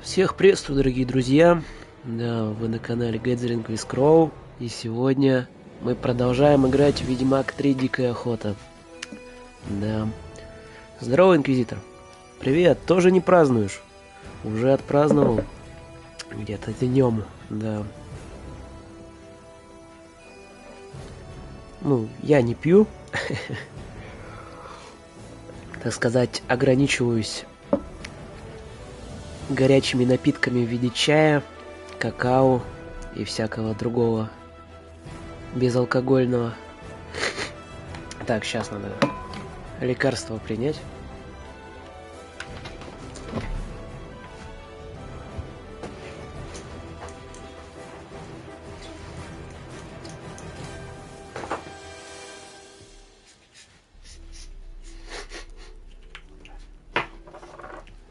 Всех приветствую, дорогие друзья. Да, вы на канале Gathering with Crow. И сегодня мы продолжаем играть в Ведьмак 3: Дикая охота. Да. Здорово, Инквизитор. Привет, тоже не празднуешь? Уже отпраздновал? Где-то днем, да. Ну, я не пью. Так сказать, ограничиваюсь горячими напитками в виде чая, какао и всякого другого безалкогольного. Так, сейчас надо лекарство принять.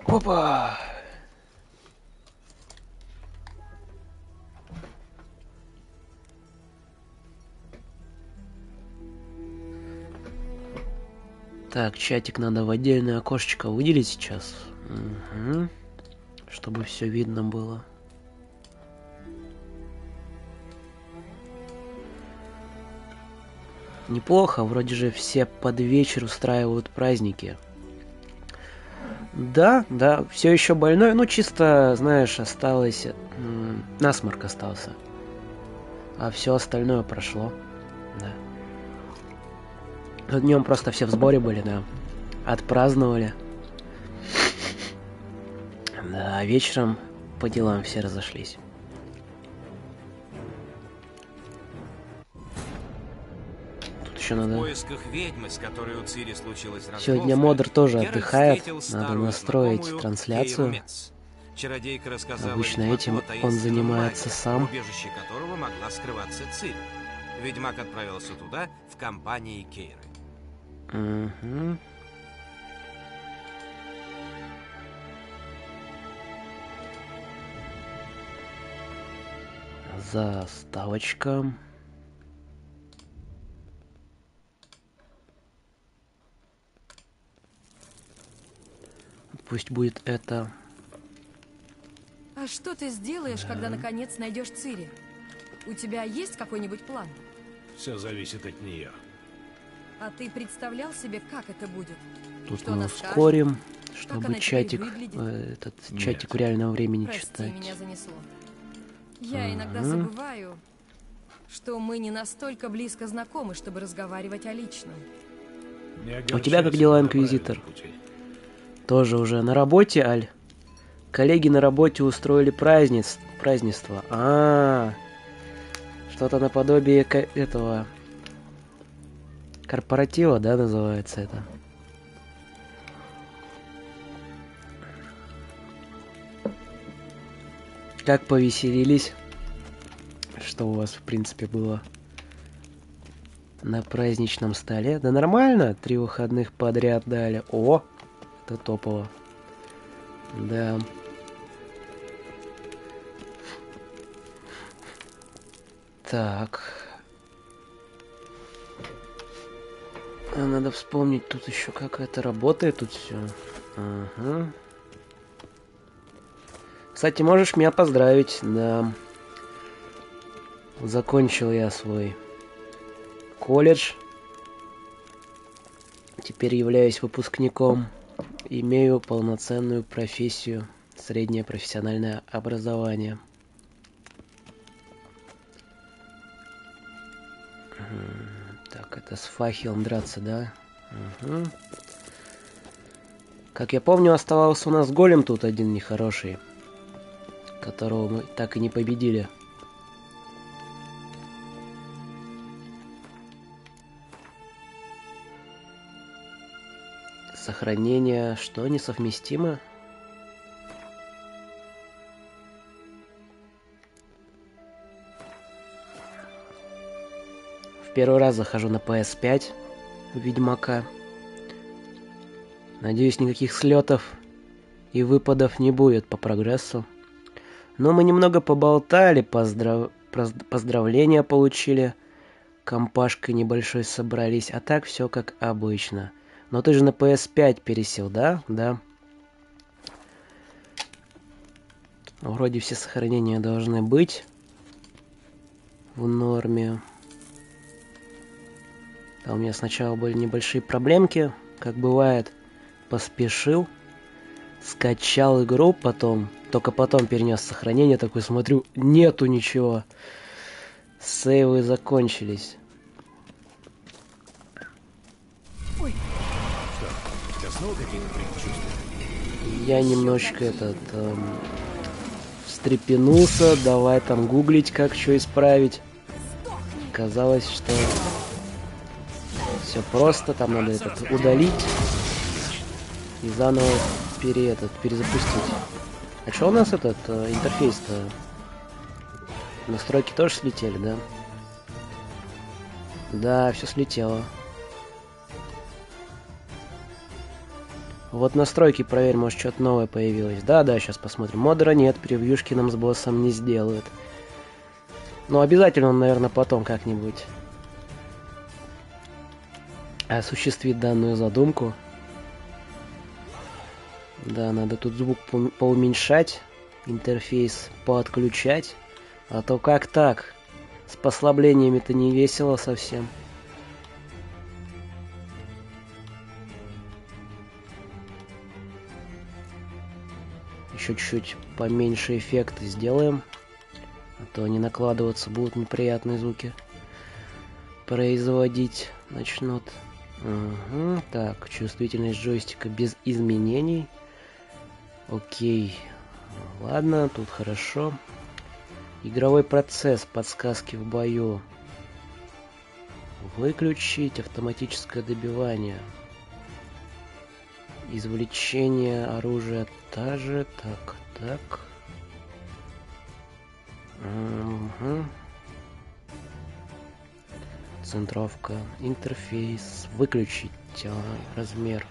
Опа! Так, чатик надо в отдельное окошечко выделить сейчас. Угу. Чтобы все видно было. Неплохо, вроде же все под вечер устраивают праздники. Да, все еще больной, ну чисто, знаешь, осталось, насморк остался. А все остальное прошло, да. Днем просто все в сборе были, да. Отпраздновали. Да, а вечером по делам все разошлись. Тут еще надо... В поисках ведьмы, с которой у Цири случилась размолвка, Сегодня модер тоже Геральт отдыхает. встретил Надо старую настроить знакомую трансляцию. Кейру Метц. Чародейка рассказала Обычно ведьмаку этим о он таинственном занимается маге, сам. в убежище которого могла скрываться Цири. Ведьмак отправился туда в компании Кейры. Угу. Заставочка. Пусть будет это. А что ты сделаешь, когда наконец найдешь Цири? У тебя есть какой-нибудь план? Все зависит от нее. А ты представлял себе, как это будет? Тут Что мы она ускорим, скажет? чтобы Как она чатик, теперь выглядит? этот Нет. чатик в реальном времени Прости, читать. меня занесло. Я иногда забываю, что мы не настолько близко знакомы, чтобы разговаривать о личном. Не У тебя как дела, огорчайся, мы на Инквизитор? правильном пути. Тоже уже на работе, Аль? Коллеги на работе устроили празднество. Что-то наподобие этого корпоратива, да, называется это. Как повеселились? Что у вас, в принципе, было на праздничном столе? Да нормально, 3 выходных подряд дали. О, это топово. Да. Так. Надо вспомнить тут еще, как это работает тут все. Ага. Кстати, можешь меня поздравить, да. Закончил я свой колледж. Теперь являюсь выпускником. Имею полноценную профессию. Среднее профессиональное образование. Так, это с факелом драться, да? Угу. Как я помню, оставался у нас голем тут один нехороший, которого мы так и не победили. Сохранение, что несовместимо? В первый раз захожу на PS5 Ведьмака. Надеюсь, никаких слетов и выпадов не будет по прогрессу. Но мы немного поболтали, поздравления получили. Компашкой небольшой собрались, а так все как обычно. Но ты же на PS5 пересел, да? Да. Вроде все сохранения должны быть в норме. Там у меня сначала были небольшие проблемки, как бывает. Поспешил, скачал игру, только потом перенес сохранение, такой смотрю, нету ничего. Сейвы закончились. Что? У тебя снова какие-то предчувствия? Я немножечко встрепенулся, давай там гуглить, как что исправить. Казалось, что все просто, там надо удалить и заново перезапустить. А что у нас интерфейс-то? Настройки тоже слетели, да? Да, все слетело. Вот настройки проверь, может что-то новое появилось. Да, сейчас посмотрим. Модера нет, превьюшки нам с боссом не сделают. Но обязательно он, наверное, потом как-нибудь осуществит данную задумку. Да, надо тут звук поуменьшать, интерфейс поотключать. А то как так? С послаблениями-то не весело совсем. Еще чуть-чуть поменьше эффекты сделаем. А то они накладываться будут, неприятные звуки производить начнут. Угу. Так, чувствительность джойстика без изменений. Окей. Ладно, тут хорошо. Игровой процесс, подсказки в бою. Выключить автоматическое добивание. Извлечение оружия та же. Так. Угу. Центровка. Интерфейс. Выключить размер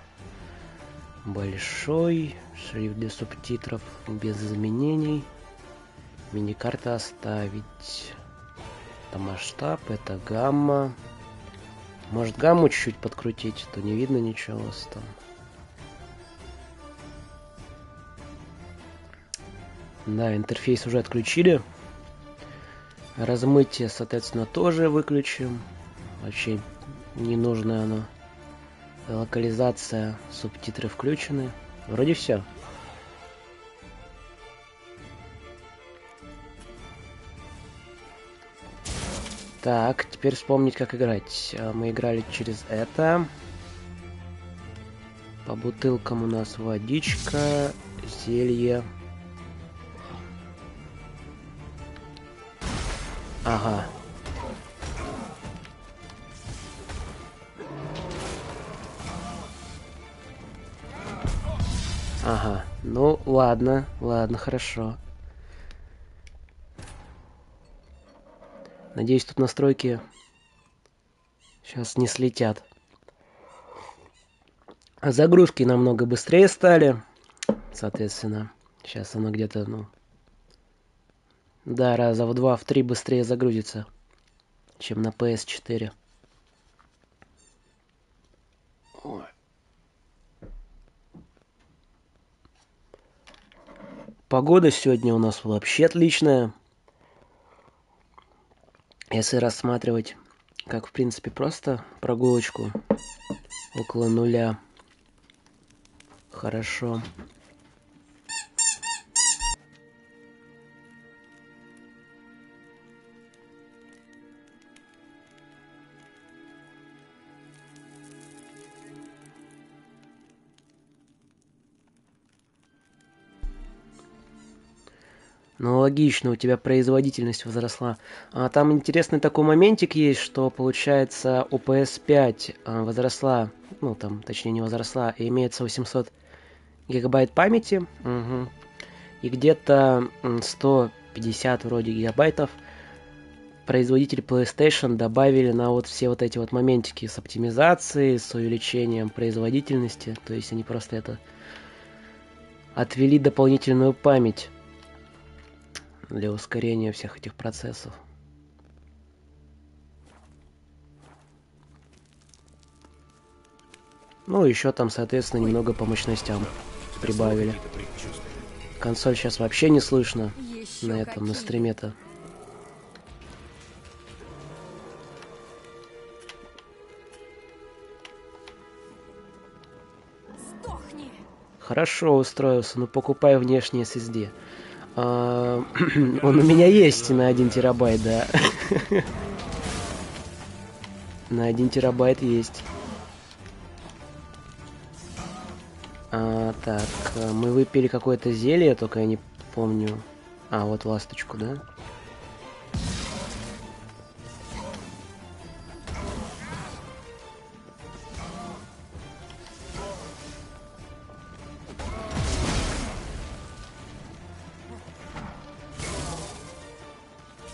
большой. Шрифт для субтитров без изменений. Миникарта оставить. Это масштаб, это гамма. Может гамму чуть-чуть подкрутить, то не видно ничего у вас там. Да, интерфейс уже отключили. Размытие, соответственно, тоже выключим. Вообще не нужно оно. Локализация, субтитры включены. Вроде все. Так, теперь вспомнить, как играть. Мы играли через это. По бутылкам у нас водичка, зелье. Ага. Ага. Ну, ладно, хорошо. Надеюсь, тут настройки сейчас не слетят. А загрузки намного быстрее стали. Соответственно, сейчас оно где-то, да, раза в 2-3 быстрее загрузится, чем на PS4. Ой. Погода сегодня у нас вообще отличная. Если рассматривать, как в принципе просто прогулочку около нуля. Хорошо. Ну, логично, у тебя производительность возросла. А там интересный такой моментик есть, что, получается, у PS5 возросла, точнее не возросла, и имеется 800 гигабайт памяти. Угу. И где-то 150 вроде гигабайтов производители PlayStation добавили на вот все вот эти вот моментики с оптимизацией, с увеличением производительности. То есть они просто отвели дополнительную память для ускорения всех этих процессов. Ну, еще там, соответственно, немного по мощностям прибавили. консоль сейчас вообще не слышно Еще на этом, на какие. стриме-то. Сдохни! Хорошо устроился, но покупай внешний SSD. Он у меня есть на 1 терабайт, да. На 1 терабайт есть. Так, мы выпили какое-то зелье, только я не помню. Вот ласточку, да?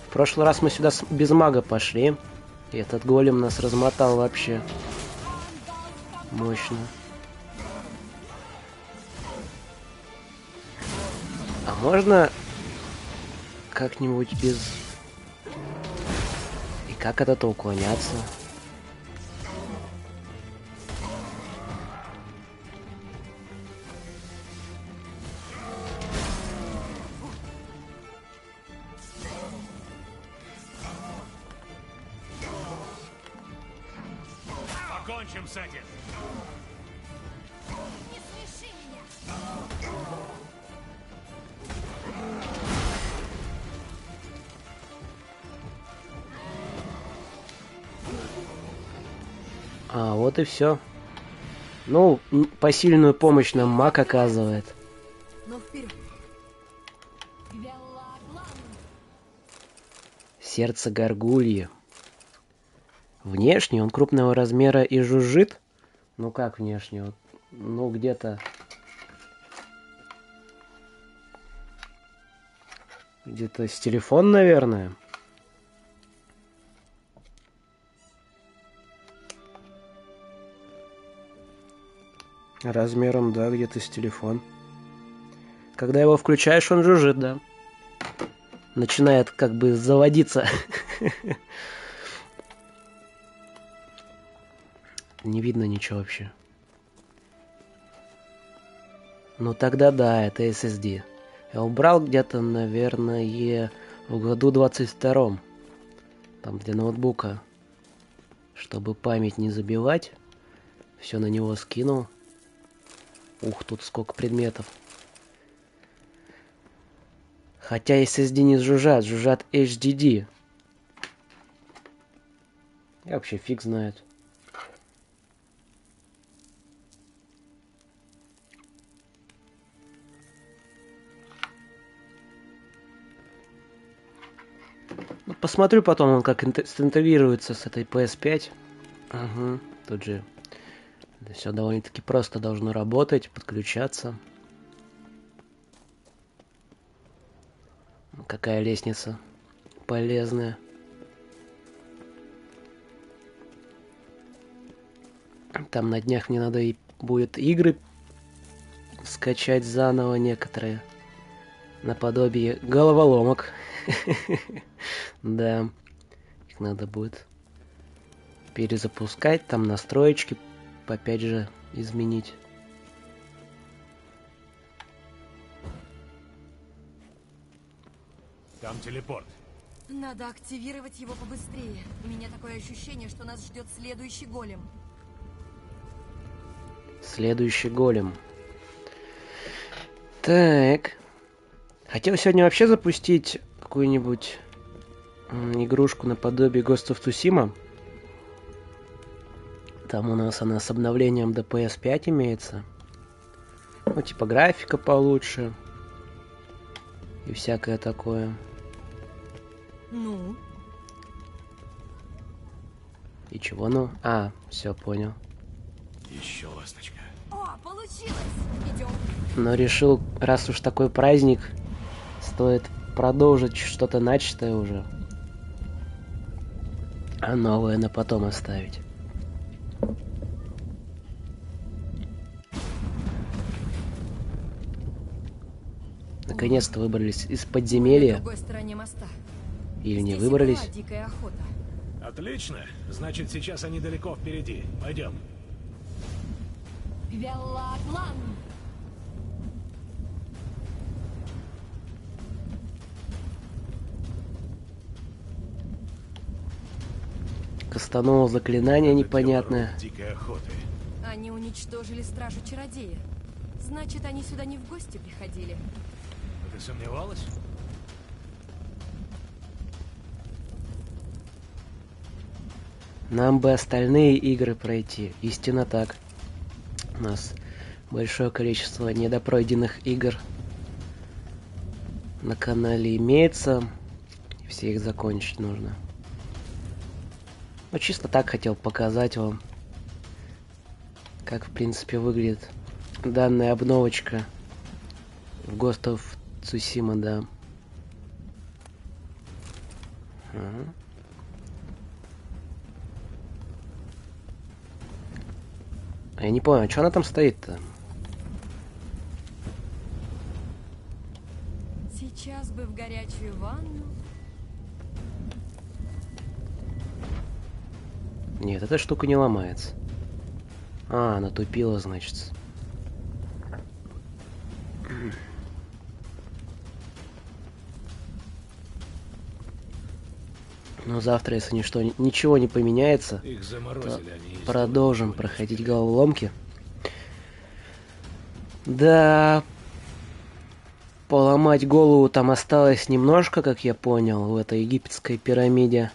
В прошлый раз мы сюда без мага пошли. И этот голем нас размотал вообще. Мощно. А можно как-нибудь без... И как от этого уклоняться? Покончим с этим. Не смеши меня! Вот и все. Ну, посильную помощь нам маг оказывает. Но вперед! Сердце горгульи. Внешне он крупного размера и жужжит. Ну как внешне? Вот, ну где-то... Где-то с телефон, наверное. Размером, да, где-то с телефон. Когда его включаешь, он жужжит, да. Начинает как бы заводиться. Не видно ничего вообще. Ну тогда да, это SSD. Я убрал где-то, наверное, в году 22-м. Там для ноутбука. Чтобы память не забивать. Все на него скинул. Ух, тут сколько предметов. Хотя SSD не жужжат, жужжат HDD. Я вообще фиг знает. Ну, посмотрю потом, он как интегрируется с этой PS5. Угу, тут же все довольно-таки просто должно работать, подключаться. Какая лестница полезная. Там на днях мне надо и будет игры скачать заново некоторые. Наподобие головоломок. Да. Их надо будет перезапускать, там настроечки опять же изменить. Там телепорт. Надо активировать его побыстрее. У меня такое ощущение, что нас ждет следующий голем. Следующий голем. Так. Хотел сегодня вообще запустить какую-нибудь игрушку наподобие Ghost of Tsushima. Там у нас она с обновлением до PS5 имеется. Ну, типа графика получше. И всякое такое. Ну? И чего ну? Все, понял. Еще ласточка. О, получилось! Идем. Но решил, раз уж такой праздник, стоит продолжить что-то начатое уже. А новое на потом оставить. Наконец-то выбрались из На подземелья. другой стороне моста. Или не Здесь и выбрались. была дикая охота. Отлично. Значит, сейчас они далеко впереди. Пойдем. Кастанул заклинание непонятное. Дикой охоты. Они уничтожили стражу чародея. Значит, они сюда не в гости приходили. Ты сомневалась? Нам бы остальные игры пройти. Истинно так. У нас большое количество недопройденных игр на канале имеется. Все их закончить нужно. Ну, чисто так хотел показать вам, как в принципе выглядит данная обновочка в Ghost of Tsushima, да. Ага. Я не понял, что она там стоит-то? Сейчас бы в горячую ванну. Нет, эта штука не ломается. А, она тупила, значит. Но завтра, если ничего не поменяется, Их заморозили, они есть. продолжим проходить головоломки. Да, поломать голову там осталось немножко, как я понял, в этой египетской пирамиде.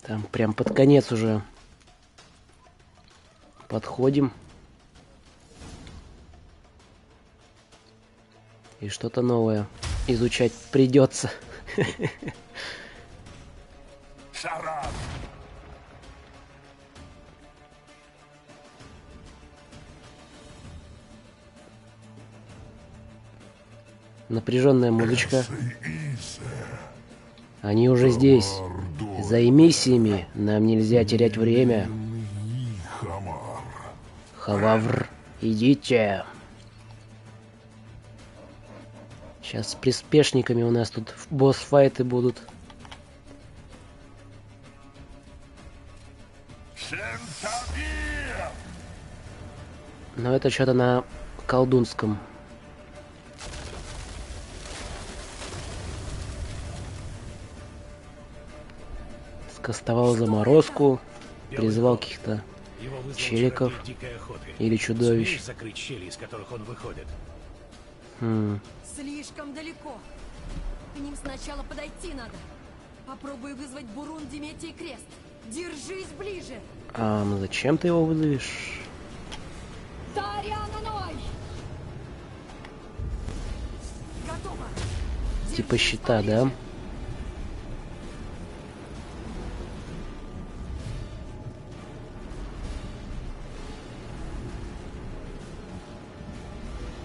Там прям под конец уже подходим. И что-то новое изучать придется. Шарап! Напряженная музычка. Они уже здесь. Займись ими. Нам нельзя терять время. Хававр, идите. Сейчас с приспешниками у нас тут босс-файты будут. Но это что-то на колдунском. Скостовал заморозку, призвал каких-то Его вызвал челиков чародей дикой охоты. или чудовищ. Сумеешь закрыть щели, из которых он выходит? Слишком далеко. К ним сначала подойти надо. Попробуй вызвать Бурун, Диметий Крест. Держись ближе. А ну зачем ты его вызовешь? Тариананой! Готово. Типа Держись щита, поближе. да?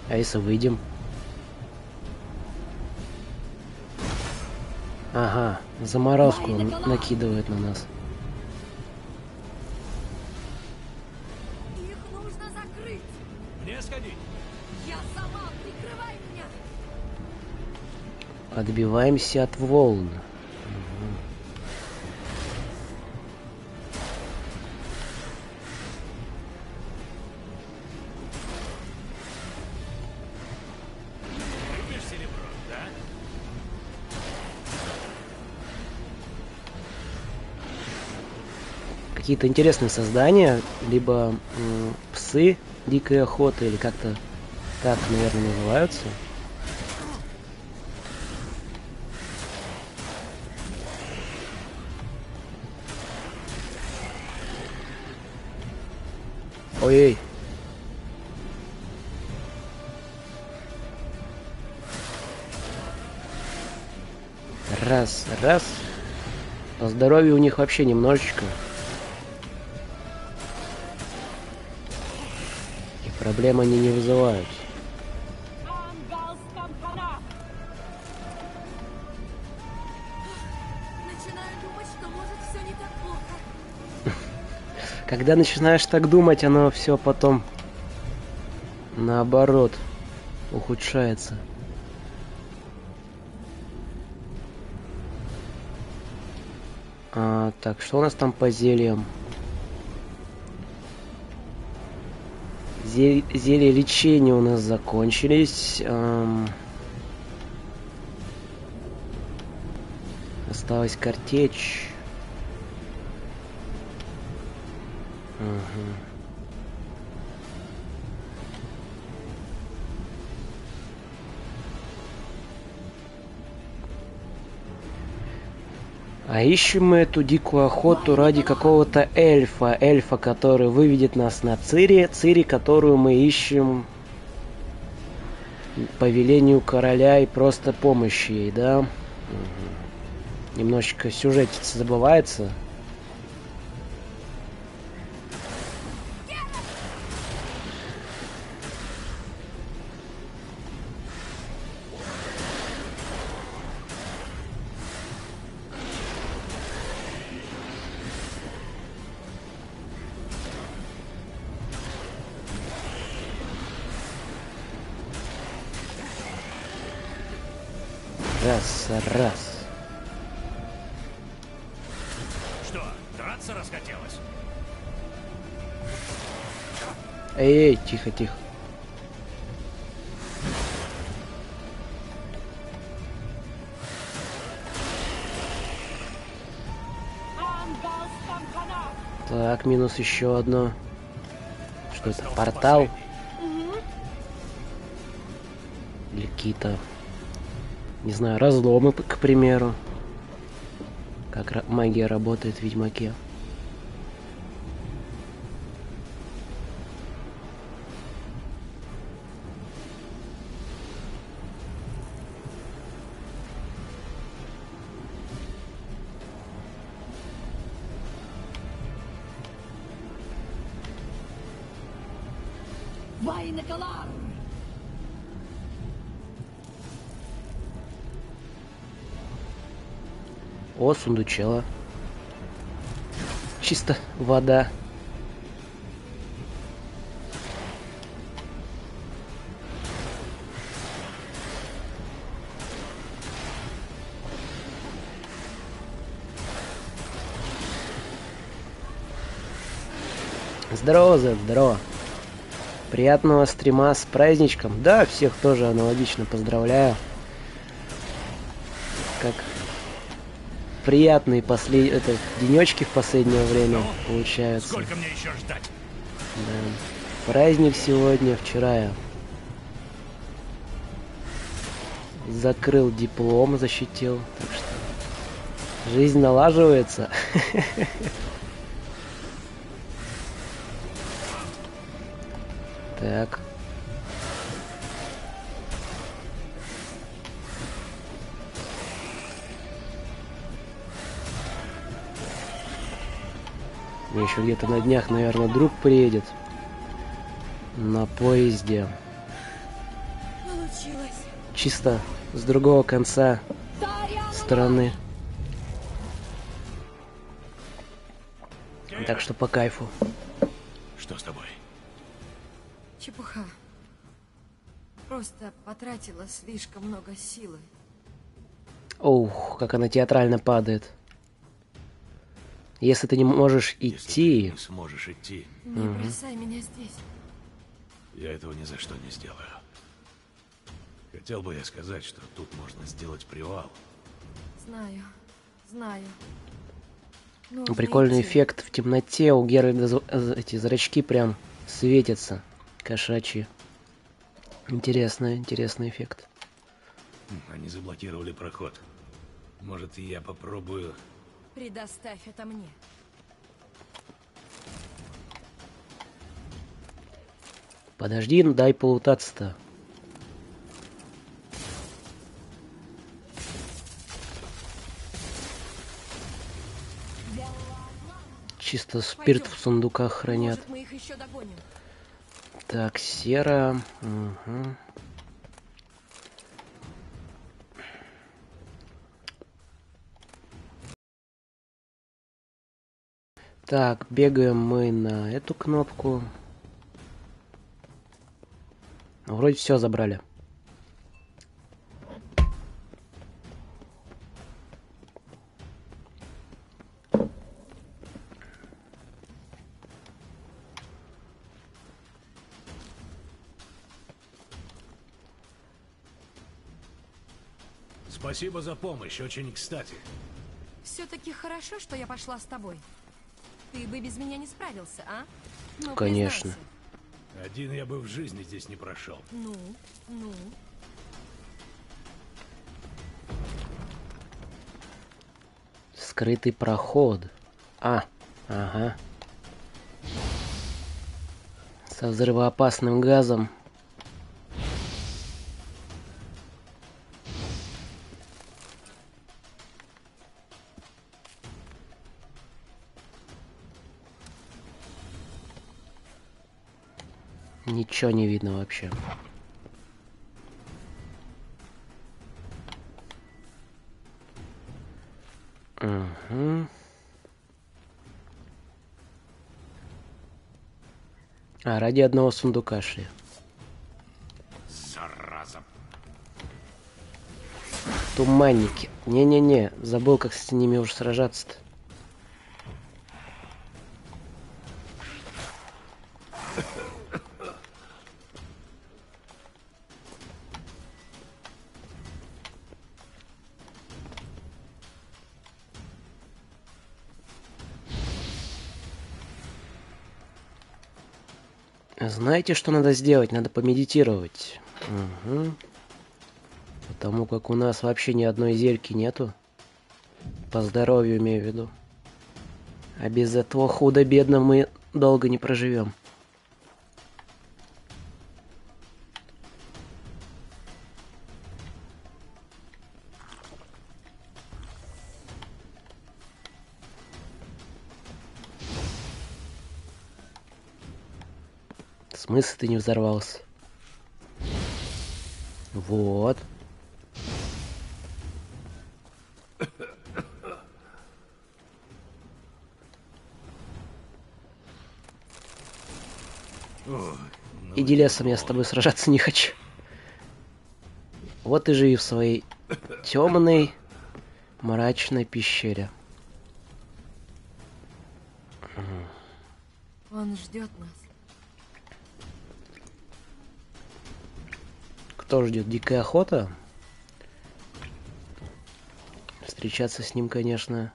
А если выйдем? Ага, заморозку он накидывает на нас. Их нужно закрыть. Мне сходить? Я сама. Прикрывай меня. Отбиваемся от волн. Любишь серебро, да? Какие-то интересные создания, либо псы дикой охоты, или как-то так, наверное, называются. Ой-ой. Раз, раз. А здоровье у них вообще немножечко. И проблем они не вызывают. Начинаю думать, что может все не так плохо. Когда начинаешь так думать, оно все потом наоборот ухудшается. Так, что у нас там по зельям? Зелья лечения у нас закончились. Осталась картечь. Угу. А ищем мы эту дикую охоту ради какого-то эльфа. Эльфа, который выведет нас на Цири. Цири, которую мы ищем по велению короля и просто помощи ей, да? Угу. Немножечко сюжетица забывается. Раз. Что, драться расхотелось? Эй, тихо. Так, минус еще одно. Что это? Портал? Или какие-то, не знаю, разломы, к примеру. Как магия работает в Ведьмаке. О, сундучела. Чисто вода. Здорово, Зет, здорово. Приятного стрима с праздничком. Да, всех тоже аналогично поздравляю. Как приятные денечки в последнее время получаются. Сколько мне еще ждать? Да. Праздник сегодня. Вчера я закрыл диплом, защитил. Так что жизнь налаживается. Так. Мне еще где-то на днях, наверное, друг приедет на поезде. Получилось. Чисто с другого конца страны. Так что по кайфу. Что с тобой? Чепуха. Просто потратила слишком много силы. Ух, как она театрально падает. Если ты не можешь Если идти... ты не сможешь идти, Не бросай меня здесь. я этого ни за что не сделаю. Хотел бы я сказать, что тут можно сделать привал. Знаю. Нужно Прикольный идти. эффект в темноте. У Геральда эти зрачки прям светятся. Кошачьи. Интересный эффект. Они заблокировали проход. Может, и я попробую... Предоставь это мне. Подожди, дай полутаться-то. Чисто спирт в сундуках хранят. Может, мы их еще догоним. Так, сера. Угу. Так, бегаем мы на эту кнопку. Вроде все забрали. Спасибо за помощь, очень кстати. Все-таки хорошо, что я пошла с тобой. Ты бы без меня не справился, а? Ну, Конечно. признайся. Один я бы в жизни здесь не прошел. Ну, ну. Скрытый проход. Ага. Со взрывоопасным газом. Ничего не видно вообще. Угу. Ради одного сундука шли. Зараза. Туманники. Не-не-не, забыл, как с ними уж сражаться-то. Знаете, что надо сделать? Надо помедитировать. Угу. Потому как у нас вообще ни одной зельки нету. По здоровью имею в виду. А без этого худо-бедно мы долго не проживем. В смысле ты не взорвался? Вот. Иди лесом, я с тобой сражаться не хочу. Вот и живи в своей темной, мрачной пещере. Он ждет нас. Кто ждет? Дикая охота? Встречаться с ним, конечно.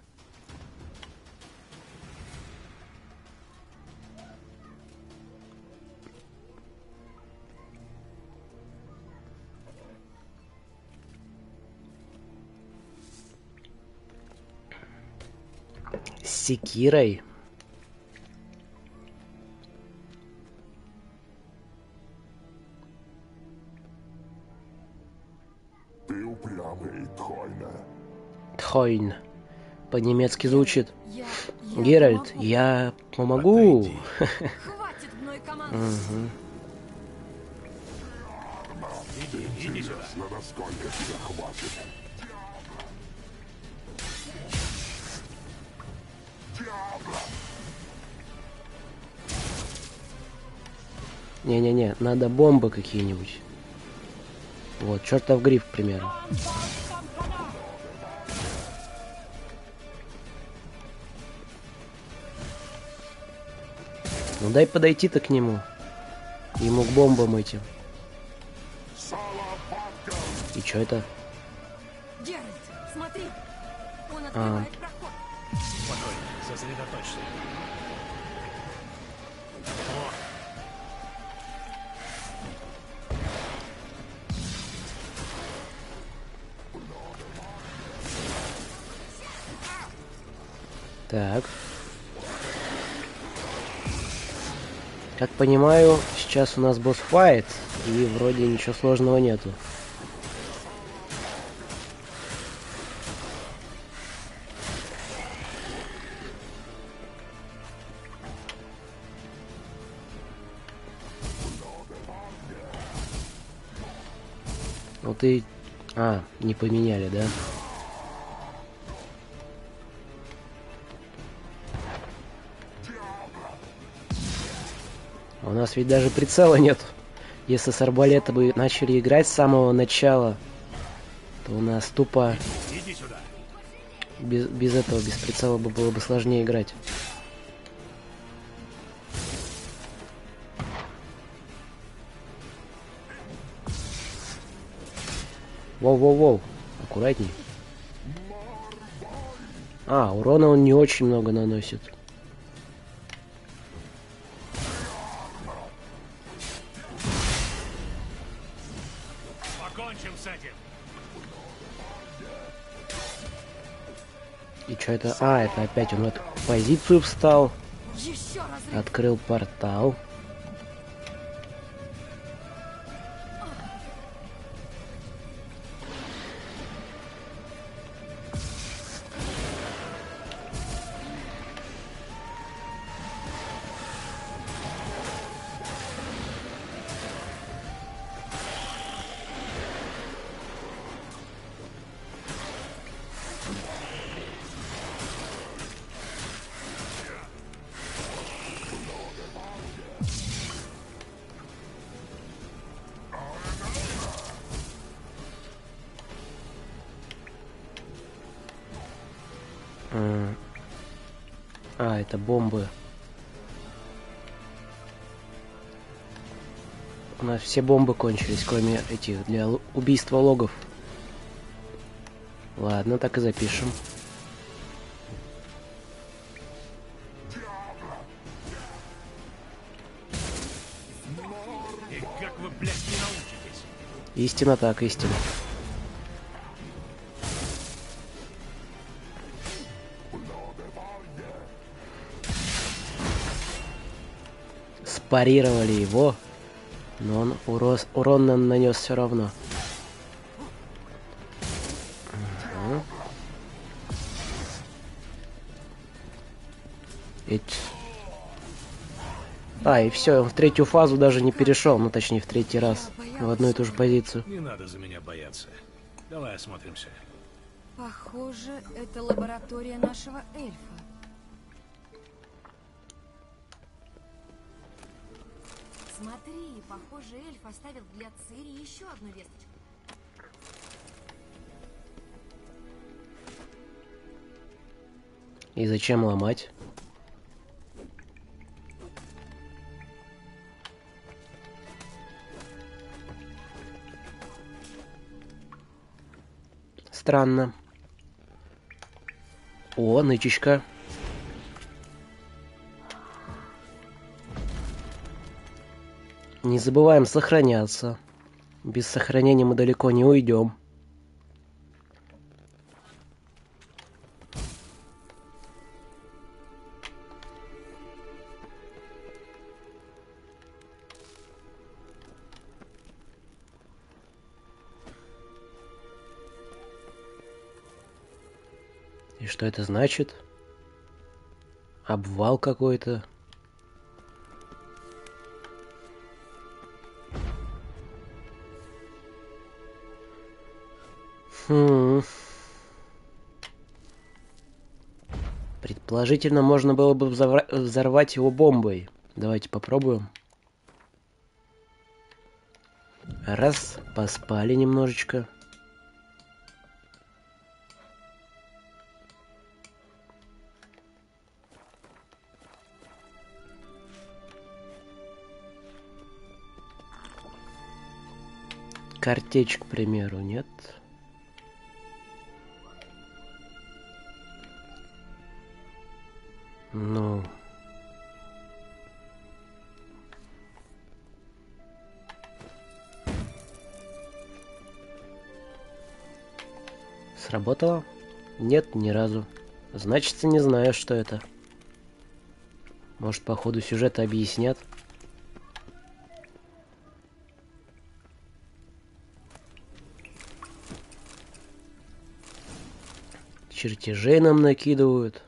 С секирой. Ты упрямый, Тхойна. Тхойн. По-немецки звучит. Я Геральт, помогу. я помогу. Отойди. Хватит мной командовать. Иди сюда. Интересно, насколько тебя хватит. Не-не-не, надо бомбы какие-нибудь. Вот, чертов гриф, к примеру. Ну дай подойти-то к нему. Ему к бомбам этим. И чё это? Геральт, смотри. Он открывает проход. Спокойно, сосредоточься. Так. Как понимаю, сейчас у нас босс-файт, и вроде ничего сложного нету. Вот и... не поменяли, да? У нас ведь даже прицела нет. Если с арбалета бы начали играть с самого начала, то у нас тупо Иди сюда. без этого, без прицела бы было бы сложнее играть. Воу-воу-воу. Аккуратней. А, урона он не очень много наносит. Покончим с этим. И что это? А, это опять он в эту позицию встал. Еще раз. Открыл портал. А, это бомбы. У нас все бомбы кончились, кроме этих для убийства логов. Ладно, так и запишем. И как вы, блядь, не научитесь? Истина так, истина. Спарировали его, но он урон нам нанес все равно. Угу. А, и все, он в третью фазу даже не перешел, ну точнее в третий раз, в одну и ту же позицию. Не надо за меня бояться. Давай осмотримся. Похоже, это лаборатория нашего эльфа. Смотри, похоже, эльф оставил для Цири еще одну весточку. И зачем ломать? Странно. О, нычечка. Не забываем сохраняться. Без сохранения мы далеко не уйдем. И что это значит? Обвал какой-то. Предположительно, можно было бы взорвать его бомбой. Давайте попробуем. Раз, поспали немножечко. Картечь, к примеру, нет. Ну... Сработало? Нет, ни разу. Значит, не знаю, что это. Может, по ходу сюжета объяснят. Чертежей нам накидывают.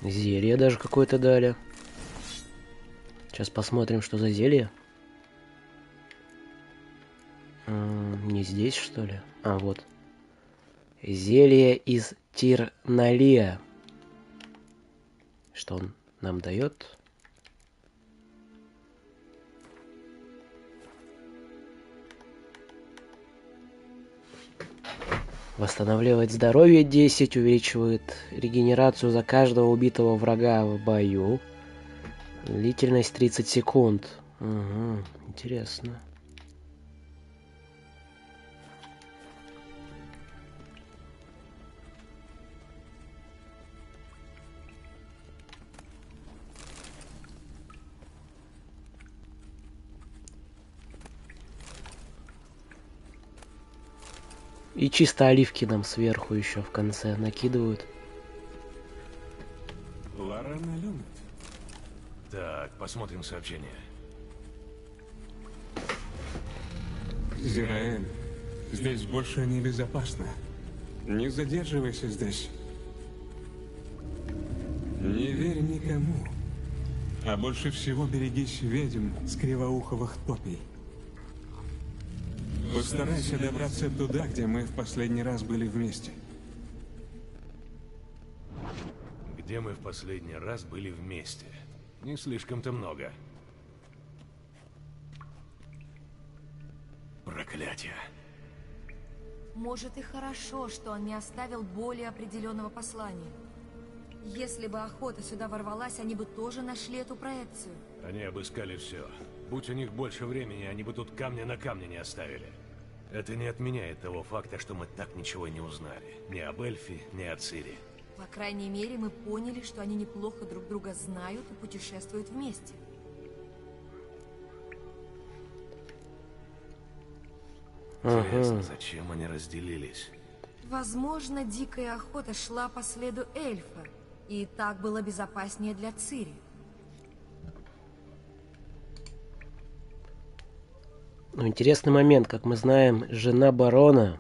Зелье даже какое-то дали. Сейчас посмотрим, что за зелье. Не здесь, что ли? А, вот. Зелье из Тирналия. Что он нам дает? Восстанавливает здоровье 10, увеличивает регенерацию за каждого убитого врага в бою. Длительность 30 секунд. Угу, интересно. И чисто оливки нам сверху еще в конце накидывают. Лорана Люмит. Так, посмотрим сообщение. Зираэль, здесь больше небезопасно. Не задерживайся здесь. Не верь никому. А больше всего берегись ведьм с кривоуховых топий. Постарайся добраться туда, где мы в последний раз были вместе. Где мы в последний раз были вместе? Не слишком-то много. Проклятие. Может и хорошо, что он не оставил более определенного послания. Если бы охота сюда ворвалась, они бы тоже нашли эту проекцию. Они обыскали все. Будь у них больше времени, они бы тут камня на камне не оставили. Это не отменяет того факта, что мы так ничего и не узнали. Ни об Эльфе, ни о Цири. По крайней мере, мы поняли, что они неплохо друг друга знают и путешествуют вместе. Интересно, зачем они разделились? Возможно, дикая охота шла по следу эльфа, и так было безопаснее для Цири. Ну, интересный момент, как мы знаем, жена барона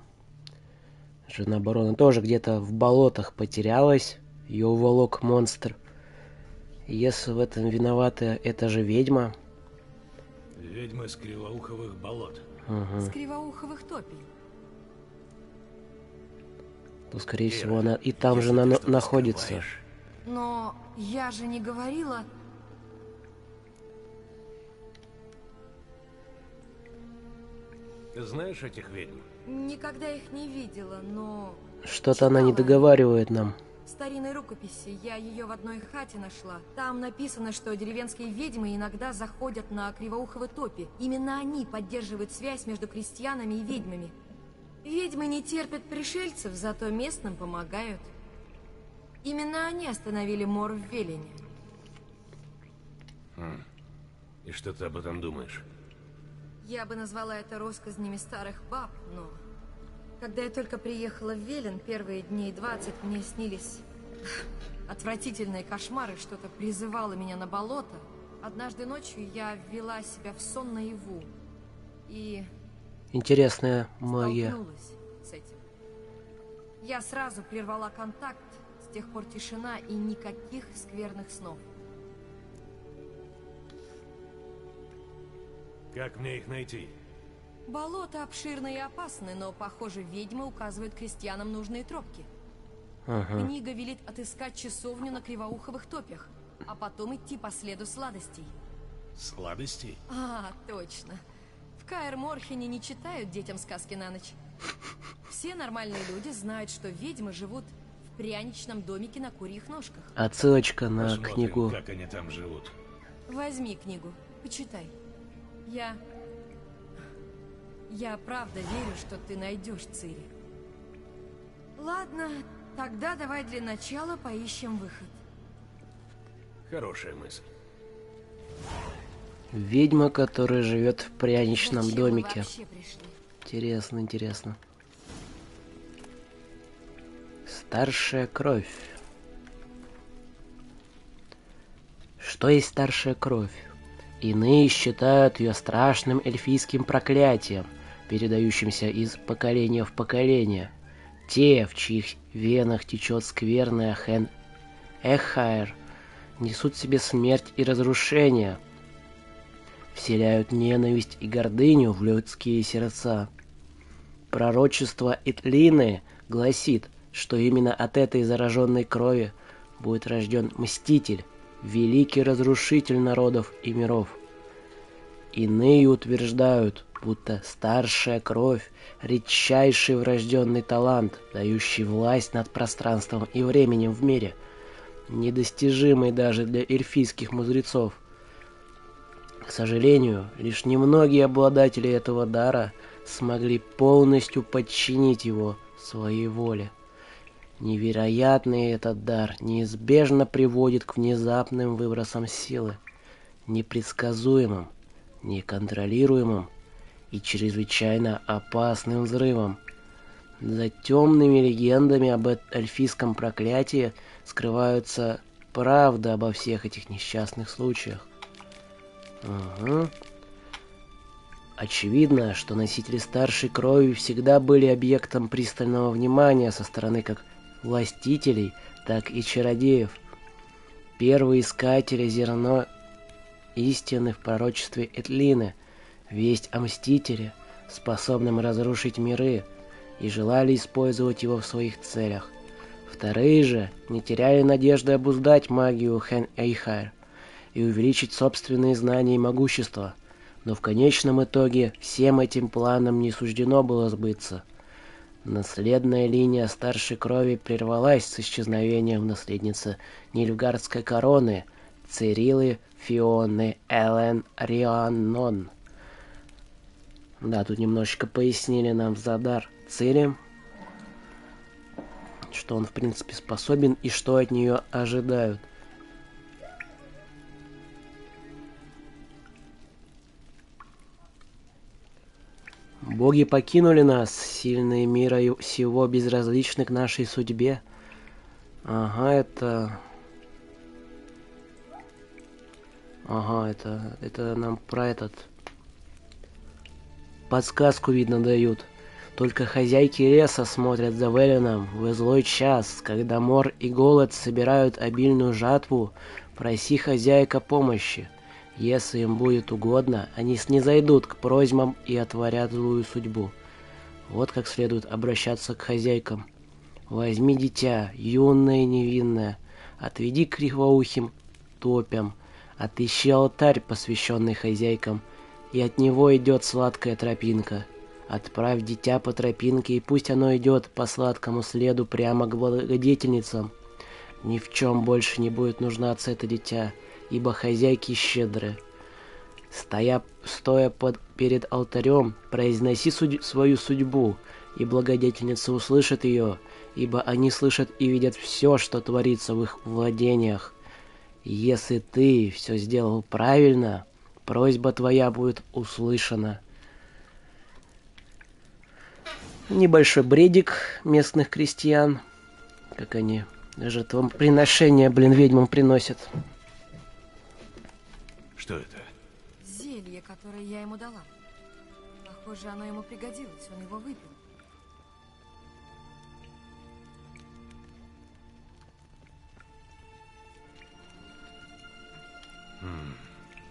тоже где-то в болотах потерялась, ее уволок монстр. Если в этом виновата эта же ведьма. Ведьма с кривоуховых болот. С кривоуховых топий. То, скорее всего, она и там же находится. Но я же не говорила... Ты знаешь этих ведьм? Никогда их не видела, но... Что-то она не читала. договаривает нам. В старинной рукописи я ее в одной хате нашла. Там написано, что деревенские ведьмы иногда заходят на кривоуховы топи. Именно они поддерживают связь между крестьянами и ведьмами. Ведьмы не терпят пришельцев, зато местным помогают. Именно они остановили мор в Велине. И что ты об этом думаешь? Я бы назвала это россказнями старых баб, но... Когда я только приехала в Велен, первые дней 20 мне снились отвратительные кошмары, что-то призывало меня на болото. Однажды ночью я ввела себя в сон наяву и Интересная магия. столкнулась с этим. Я сразу прервала контакт, с тех пор тишина и никаких скверных снов. Как мне их найти? Болото обширны и опасны, но, похоже, ведьмы указывают крестьянам нужные тропки. Книга велит отыскать часовню на кривоуховых топях, а потом идти по следу сладостей. Сладостей? А, точно. В Каэр-Морхене не читают детям сказки на ночь. Все нормальные люди знают, что ведьмы живут в пряничном домике на курьих ножках. Отсылочка на Посмотрим, книгу. как они там живут. Возьми книгу, почитай. Я правда верю, что ты найдешь Цири. Ладно, тогда давай для начала поищем выход. Хорошая мысль. Ведьма, которая живет в пряничном Зачем мы домике. вообще пришли? Интересно, интересно. Старшая кровь. Что есть старшая кровь? Иные считают ее страшным эльфийским проклятием, передающимся из поколения в поколение. Те, в чьих венах течет скверная Эхайр, несут в себе смерть и разрушение, вселяют ненависть и гордыню в людские сердца. Пророчество Итлины гласит, что именно от этой зараженной крови будет рожден Мститель, великий разрушитель народов и миров. Иные утверждают, будто старшая кровь — редчайший врожденный талант, дающий власть над пространством и временем в мире, недостижимый даже для эльфийских мудрецов. К сожалению, лишь немногие обладатели этого дара смогли полностью подчинить его своей воле. Невероятный этот дар неизбежно приводит к внезапным выбросам силы, непредсказуемым, неконтролируемым и чрезвычайно опасным взрывом. За темными легендами об эльфийском проклятии скрываются правда обо всех этих несчастных случаях. Угу. Очевидно, что носители старшей крови всегда были объектом пристального внимания со стороны как властителей, так и чародеев. Первые искатели зерно истины в пророчестве Этлины, весть о Мстителе, способном разрушить миры, и желали использовать его в своих целях. Вторые же не теряли надежды обуздать магию Хэн-Эйхайр и увеличить собственные знания и могущество, но в конечном итоге всем этим планам не суждено было сбыться. Наследная линия старшей крови прервалась с исчезновением наследницы Нильфгардской короны Цириллы Фионы Элен Рианнон. Да, тут немножечко пояснили нам за дар Цири, что он в принципе способен и что от нее ожидают. Боги покинули нас, сильные мира сего безразличны к нашей судьбе. Ага, это нам про этот подсказку, видно, дают. Только хозяйки леса смотрят за Велином в злой час, когда мор и голод собирают обильную жатву. Проси хозяйка помощи. Если им будет угодно, они снизойдут к просьбам и отворят злую судьбу. Вот как следует обращаться к хозяйкам. Возьми дитя, юное и невинное, отведи к кривоухим топям, отыщи алтарь, посвященный хозяйкам, и от него идет сладкая тропинка. Отправь дитя по тропинке, и пусть оно идет по сладкому следу прямо к благодетельницам. Ни в чем больше не будет нуждаться это дитя, ибо хозяйки щедры. Стоя перед алтарем, произноси свою судьбу, и благодетельница услышит ее, ибо они слышат и видят все, что творится в их владениях. Если ты все сделал правильно, просьба твоя будет услышана. Небольшой бредик местных крестьян, как они жертвоприношения, ведьмам приносят. Что это? Зелье, которое я ему дала. Похоже, оно ему пригодилось, он его выпил.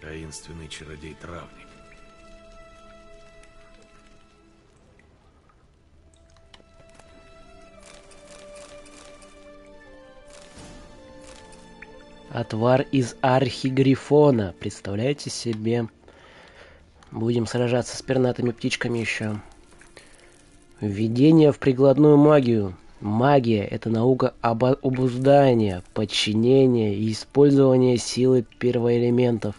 Таинственный чародей-травник. Отвар из архигрифона. Представляете себе? Будем сражаться с пернатыми птичками еще. Введение в прикладную магию. Магия — это наука обуздания, подчинения и использования силы первоэлементов.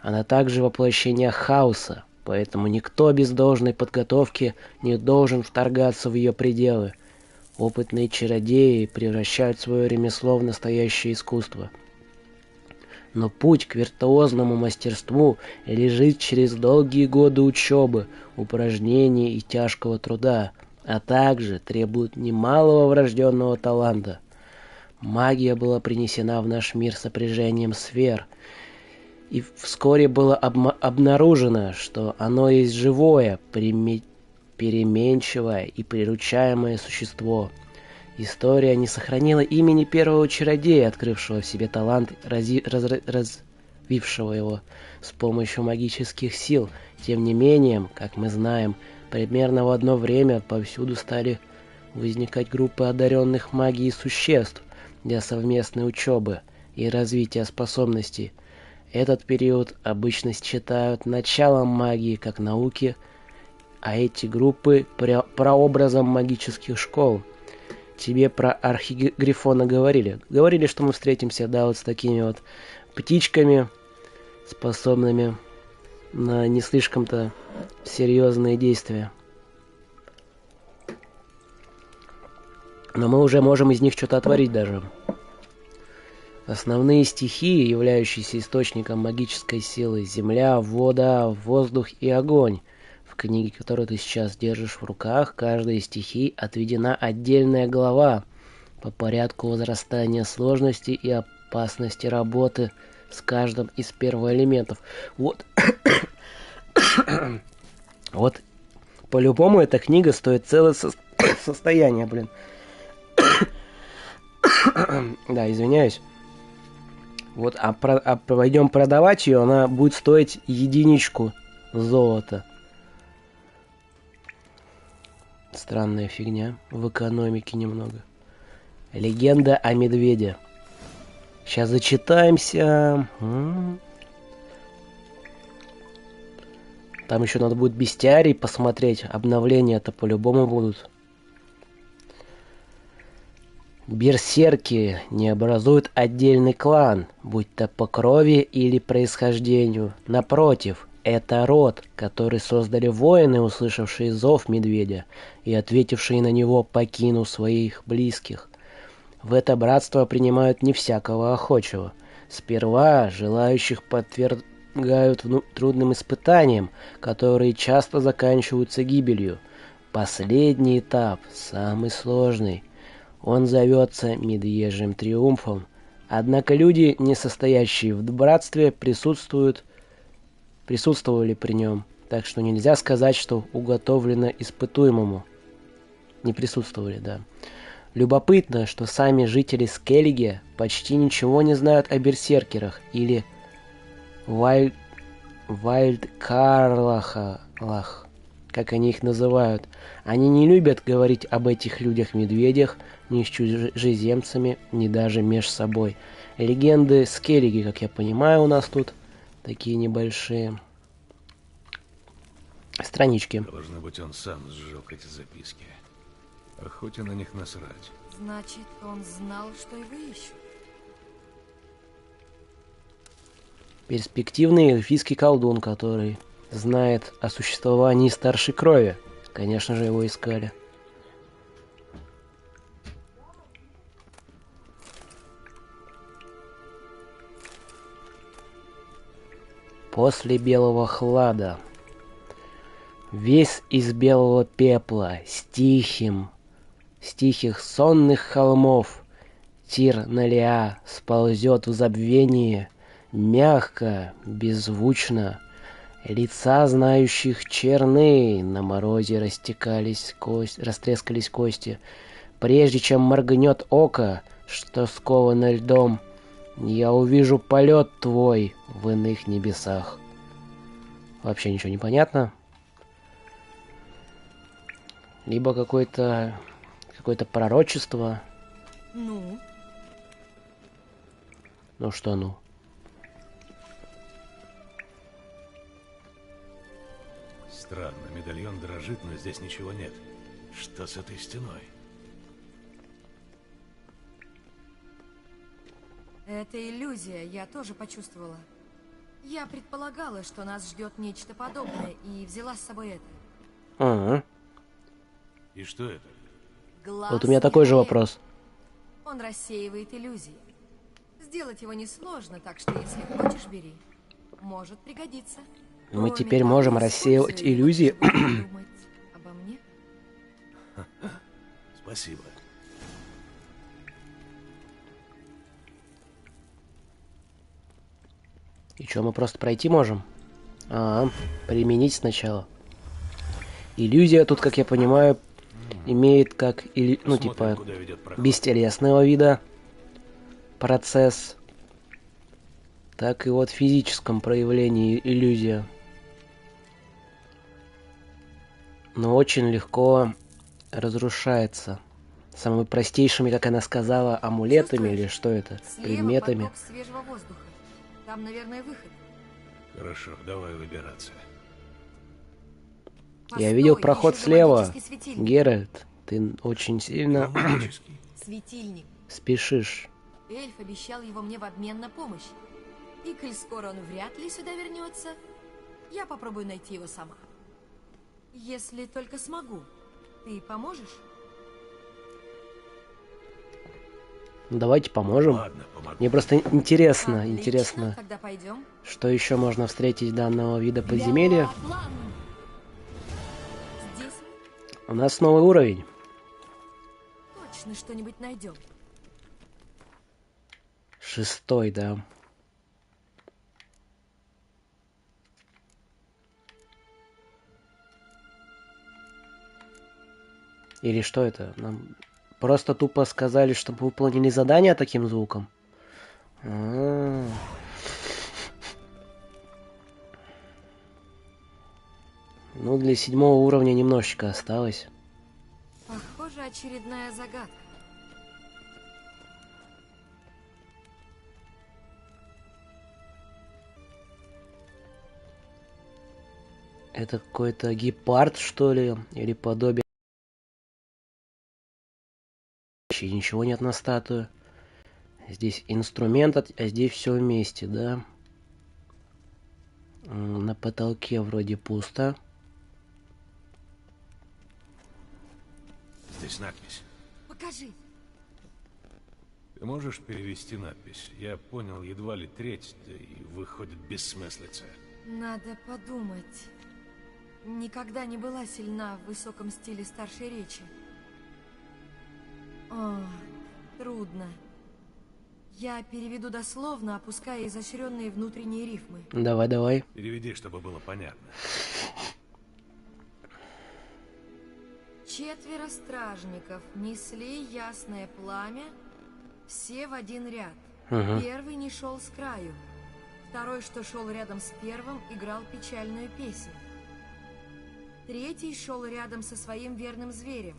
Она также воплощение хаоса, поэтому никто без должной подготовки не должен вторгаться в ее пределы. Опытные чародеи превращают свое ремесло в настоящее искусство. Но путь к виртуозному мастерству лежит через долгие годы учебы, упражнений и тяжкого труда, а также требует немалого врожденного таланта. Магия была принесена в наш мир сопряжением сфер, и вскоре было обнаружено, что оно есть живое, переменчивое и приручаемое существо. История не сохранила имени первого чародея, открывшего в себе талант, развившего его с помощью магических сил. Тем не менее, как мы знаем, примерно в одно время повсюду стали возникать группы одаренных магией существ для совместной учебы и развития способностей. Этот период обычно считают началом магии как науки, а эти группы прообразом магических школ. Тебе про архигрифона говорили. Говорили, что мы встретимся, да, вот с такими вот птичками, способными на не слишком-то серьезные действия. Но мы уже можем из них что-то отворить даже. Основные стихии, являющиеся источником магической силы: земля, вода, воздух и огонь. В книге, которую ты сейчас держишь в руках, каждой из стихий отведена отдельная глава по порядку возрастания сложности и опасности работы с каждым из первоэлементов. Вот. Вот. По-любому эта книга стоит целое состояние, блин. Да, извиняюсь. Вот, пойдем продавать ее, она будет стоить единичку золота. Странная фигня. В экономике немного. Легенда о медведе. Сейчас зачитаемся. Там еще надо будет бестиарий посмотреть. Обновления-то по-любому будут. Берсерки не образуют отдельный клан, будь то по крови или происхождению. Напротив, это род, который создали воины, услышавшие зов медведя и ответившие на него, покинув своих близких. В это братство принимают не всякого охочего. Сперва желающих подвергают трудным испытаниям, которые часто заканчиваются гибелью. Последний этап, самый сложный. Он зовется Медвежьим Триумфом. Однако люди, не состоящие в братстве, присутствовали при нем. Так что нельзя сказать, что уготовлено испытуемому. Не присутствовали, да. Любопытно, что сами жители Скеллиги почти ничего не знают о берсеркерах или Вайлдкарлах, как они их называют. Они не любят говорить об этих людях-медведях ни с чужеземцами, ни даже меж собой. Легенды Скеллиги, как я понимаю, у нас тут такие небольшие странички. Должно быть, он сам сжег эти записки. Охоте на них насрать. Значит, он знал, что его ищут. Перспективный эльфийский колдун, который знает о существовании старшей крови. Конечно же, его искали. После белого хлада. Весь из белого пепла, с тихих сонных холмов, Тир-Налиа сползет в забвение, мягко, беззвучно. Лица знающих черны, на морозе растрескались кости. Прежде чем моргнет око, что сковано льдом, я увижу полет твой в иных небесах. Вообще ничего не понятно. Либо какое-то пророчество. Ну? Ну что, ну? Странно, медальон дрожит, но здесь ничего нет. Что с этой стеной? Это иллюзия, я тоже почувствовала. Я предполагала, что нас ждет нечто подобное, и взяла с собой это. Ага. И что это? Глаз Вот у меня такой же Михаэля. вопрос. Он рассеивает иллюзии. Сделать его несложно, так что если хочешь, бери. Может пригодиться. Мы Кроме теперь того, можем используй рассеивать его, иллюзии. чтобы подумать обо мне. Спасибо. И что, мы просто пройти можем? Применить сначала. Иллюзия тут, как я понимаю, имеет как, ну, Смотрим, типа, куда ведет проход. бестелесного вида процесс, так и вот в физическом проявлении иллюзия. Но очень легко разрушается. Самыми простейшими, как она сказала, амулетами или что это? Слева Предметами. поток свежего воздуха. Там, наверное, выход. Хорошо, давай выбираться. Я Постой, видел проход еще слева. магический светильник. Геральт, ты очень сильно Магический. Светильник. спешишь. Эльф обещал его мне в обмен на помощь. И коль скоро он вряд ли сюда вернется, Я попробую найти его сама. Если только смогу. Ты поможешь? Давайте поможем. Ладно, помогу. Мне просто интересно, Отлично, интересно, тогда пойдем. что еще можно встретить данного вида подземелья. Здесь У нас новый уровень. точно что-нибудь найдем. 6, да. Или что это? Нам просто тупо сказали, чтобы выполнили задание таким звуком. А-а-а. Ну, для 7-го уровня немножечко осталось. Похоже, очередная загадка. Это какой-то гепард, что ли? Или подобие? Ничего нет на статую. Здесь инструмент, а здесь все вместе, да? На потолке вроде пусто. Здесь надпись. Покажи. Ты можешь перевести надпись? Я понял едва ли треть, да и выходит бессмыслица. Надо подумать. Никогда не была сильна в высоком стиле старшей речи. О, трудно. Я переведу дословно, опуская изощренные внутренние рифмы. Давай, давай. Переведи, чтобы было понятно. 4 стражников несли ясное пламя, все в один ряд. Угу. Первый не шел с краю. Второй, что шел рядом с первым, играл печальную песнь. Третий шел рядом со своим верным зверем.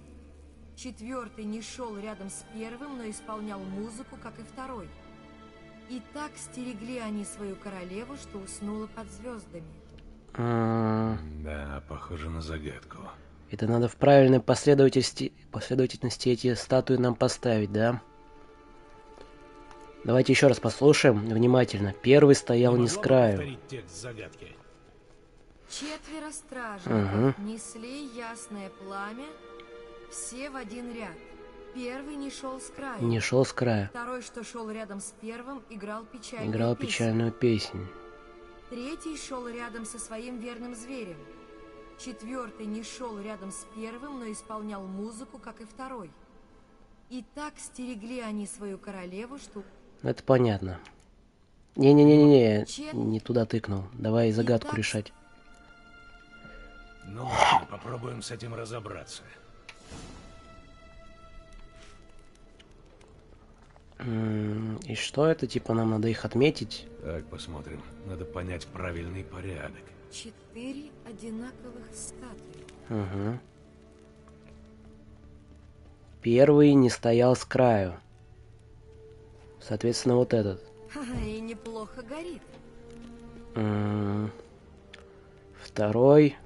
Четвертый не шел рядом с первым, но исполнял музыку, как и второй. И так стерегли они свою королеву, что уснула под звездами. Да, похоже на загадку. Это надо в правильной последовательности эти статуи нам поставить, да? Давайте еще раз послушаем внимательно. Первый стоял не с краю. Повторить текст загадки. 4 стражников несли ясное пламя, все в один ряд. Первый не шел с краю. Не шел с края. Второй, что шел рядом с первым, играл печальную Играл песнь. печальную песнь. Третий шел рядом со своим верным зверем. Четвертый не шел рядом с первым, но исполнял музыку, как и второй. И так стерегли они свою королеву, что... Это понятно. Не-не-не-не, Чет- не туда тыкнул. Давай загадку Итак, решать. Ну ладно, попробуем с этим разобраться. И что это? Типа нам надо их отметить? Так, посмотрим. Надо понять правильный порядок. 4 одинаковых статуи. Угу. Первый не стоял с краю. Соответственно, вот этот. Ха-ха, и неплохо горит. Второй.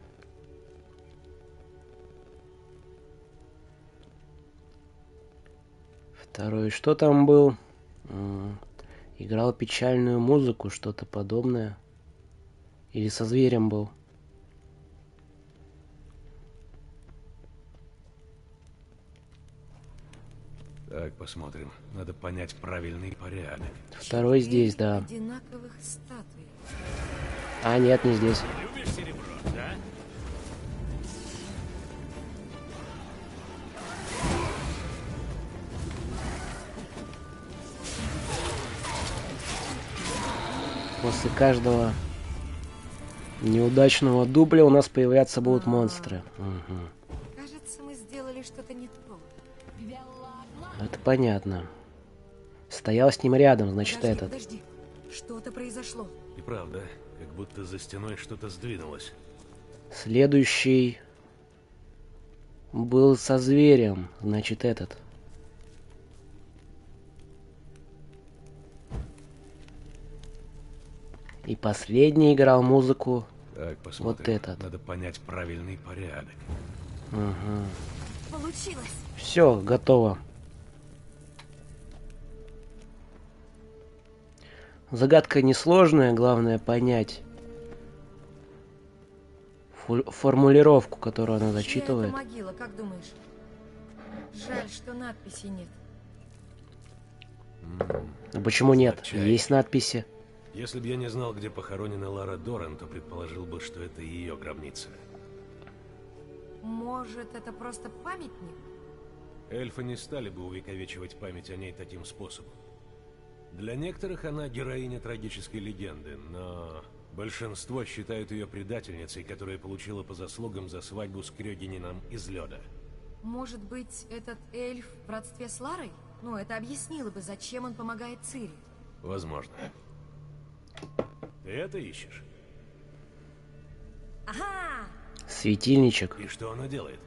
Второй, что там был? Играл печальную музыку, что-то подобное. Или со зверем был. Так, посмотрим. Надо понять правильный порядок. Второй 4 здесь, да. одинаковых статуи. А, нет, не здесь. Любишь серебро, да? После каждого неудачного дубля у нас появляться будут монстры. Угу. Кажется, мы сделали что-то не то. Это понятно. Стоял с ним рядом, значит, Подожди, этот. подожди. Что-то произошло. И правда, как будто за стеной что-то сдвинулось. Следующий был со зверем, значит, этот. И последний играл музыку. Так, посмотрим. Вот этот. Надо понять правильный порядок. Угу. Получилось. Все, готово. Загадка несложная, главное понять, формулировку, которую она Чья зачитывает. это могила, как думаешь? Жаль, что надписи нет. А почему нет? Отчаяние. Есть надписи. Если бы я не знал, где похоронена Лара Доран, то предположил бы, что это ее гробница. Может, это просто памятник? Эльфы не стали бы увековечивать память о ней таким способом. Для некоторых она героиня трагической легенды, но большинство считают ее предательницей, которая получила по заслугам за свадьбу с Крёгинином из лёда. Может быть, этот эльф в родстве с Ларой? Ну, это объяснило бы, зачем он помогает Цири. Возможно. Ты это ищешь? Ага! Светильничек. И что она делает?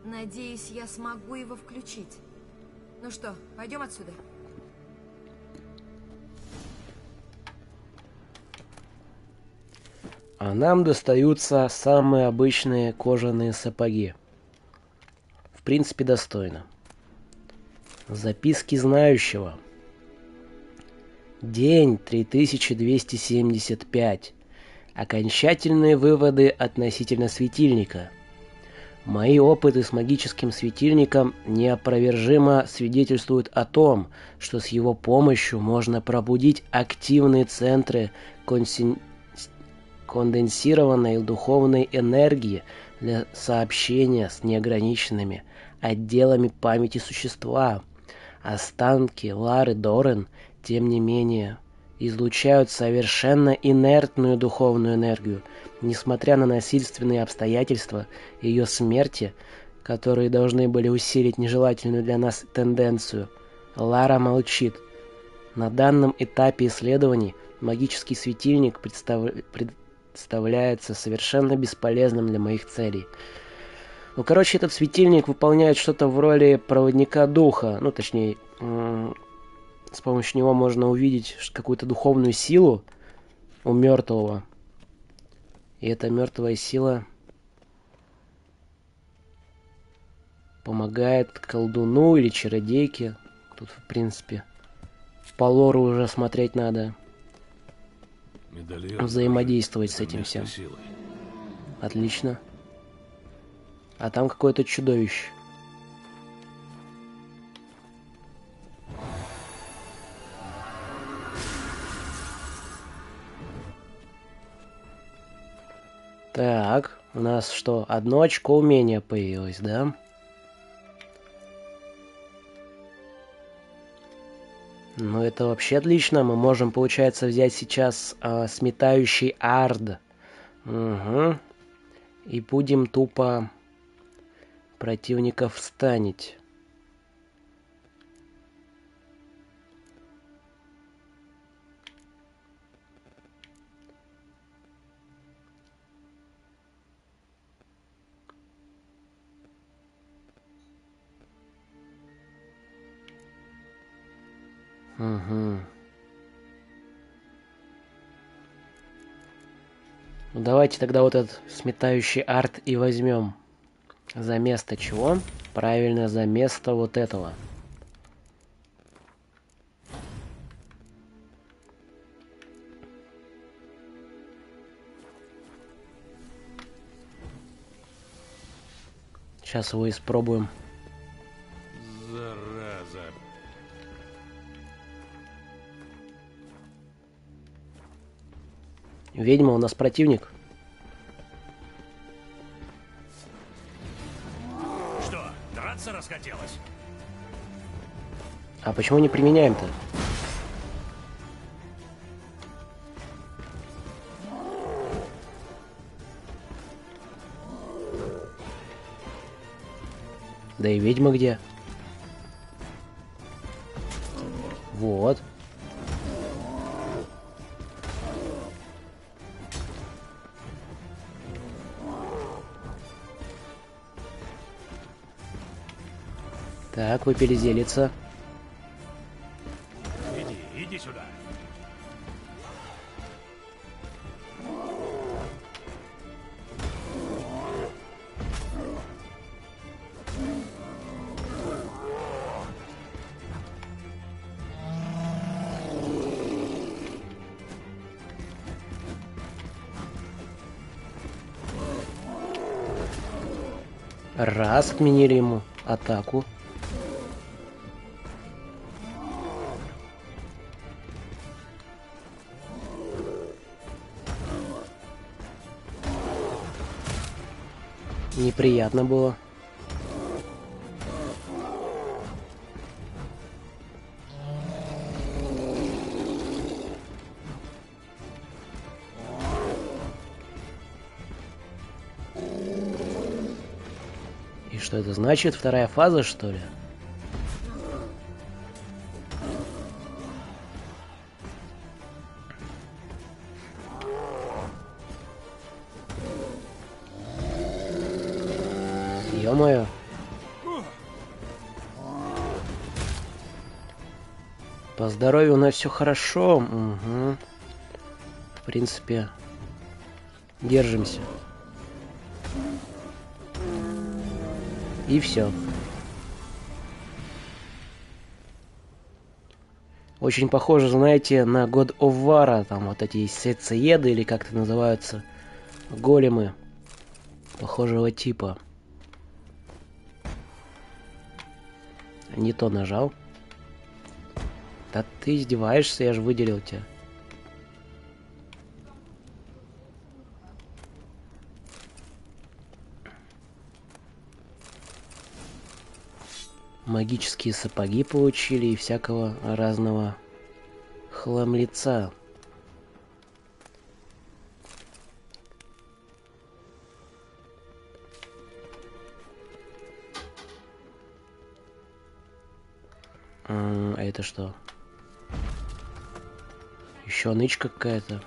Надеюсь, я смогу его включить. Ну что, пойдем отсюда? А нам достаются самые обычные кожаные сапоги. В принципе, достойно. Записки знающего. День 3275. Окончательные выводы относительно светильника. Мои опыты с магическим светильником неопровержимо свидетельствуют о том, что с его помощью можно пробудить активные центры конденсированной духовной энергии для сообщения с неограниченными отделами памяти существа. Останки Лары Доран, тем не менее, излучают совершенно инертную духовную энергию, несмотря на насильственные обстоятельства ее смерти, которые должны были усилить нежелательную для нас тенденцию. Лара молчит. На данном этапе исследований магический светильник представляется совершенно бесполезным для моих целей. Ну, короче, этот светильник выполняет что-то в роли проводника духа. Ну, точнее, с помощью него можно увидеть какую-то духовную силу у мертвого. И эта мертвая сила помогает колдуну или чародейке. Тут, в принципе, по лору уже смотреть надо. Медальон Взаимодействовать с это этим место всем. силы. Отлично. А там какое-то чудовище. Так, у нас что, одно очко умения появилось, да? Ну, это вообще отлично. Мы можем, получается, взять сейчас сметающий ард. Угу. И будем тупо противников станить. Угу. Ну, давайте тогда вот этот сметающий арт и возьмем. За место чего? Правильно, за место вот этого. Сейчас его испробуем. Зараза. Ведьма, у нас противник. Что, драться расхотелось? А почему не применяем-то? Да и ведьма где? Вот. Так, выпили зелица. Иди сюда. Раз, отменили ему атаку. Неприятно было. И что это значит? Вторая фаза, что ли? Ё-моё. По здоровью у нас все хорошо. Угу. В принципе, держимся. И все. Очень похоже, знаете, на God of War. Там вот эти сердцееды, или как это называются, големы похожего типа. Не то нажал. Да ты издеваешься, я же выделил тебя. Магические сапоги получили и всякого разного хламлица. А это что? Еще нычка какая-то.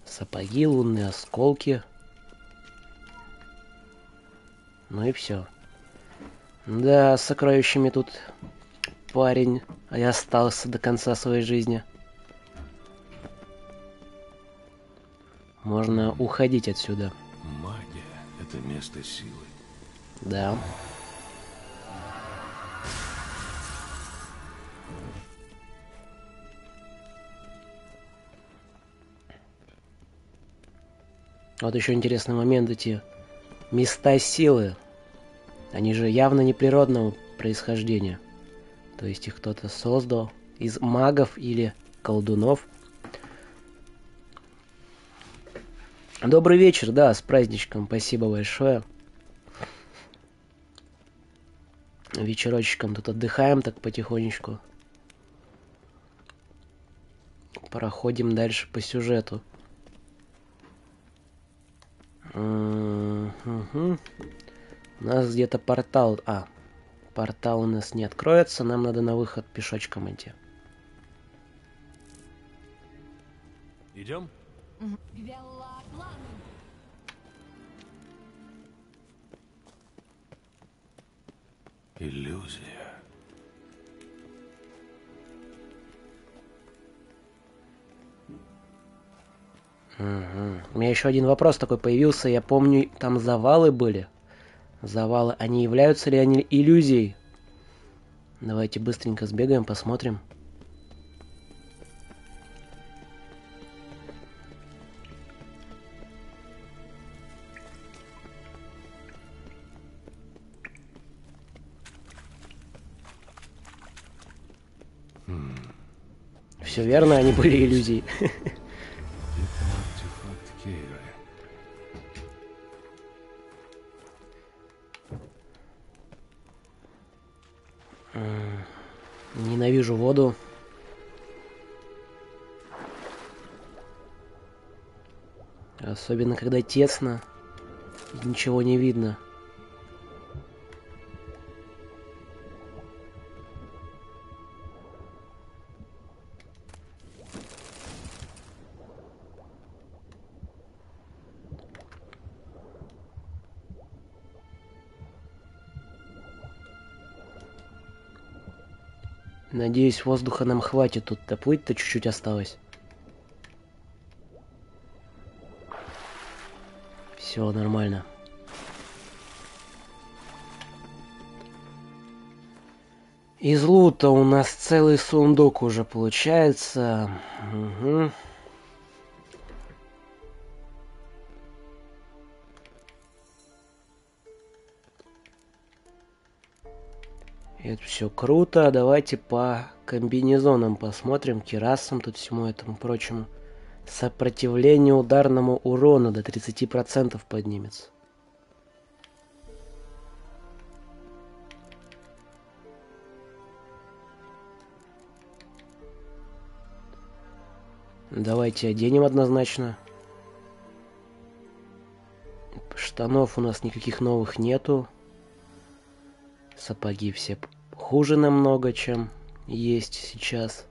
Сапоги, лунные осколки. Ну и все. Да, с сокровищами тут парень и остался до конца своей жизни. Можно уходить отсюда. Магия — это место силы. Да. Вот еще интересный момент, эти места силы. Они же явно не природного происхождения. То есть их кто-то создал из магов или колдунов. Добрый вечер, да, с праздничком, спасибо большое. Вечерочком тут отдыхаем так потихонечку. Проходим дальше по сюжету. Угу. У нас где-то портал. Портал у нас не откроется. Нам надо на выход пешочком идти. Идем? Иллюзия. Угу. У меня еще один вопрос такой появился. Я помню, там завалы были. Завалы, они являются ли они иллюзией? Давайте быстренько сбегаем, посмотрим. Все верно, они были иллюзией. Это артефакт Кейры. Ненавижу воду. Особенно когда тесно и ничего не видно. Надеюсь, воздуха нам хватит тут доплыть-то чуть-чуть осталось. Все нормально. Из лута у нас целый сундук уже получается. Угу. Это все круто. Давайте по комбинезонам посмотрим, кирасам, тут всему этому прочему. Сопротивление ударному урону до 30% поднимется. Давайте оденем однозначно. Штанов у нас никаких новых нету. Сапоги все хуже намного, чем есть сейчас.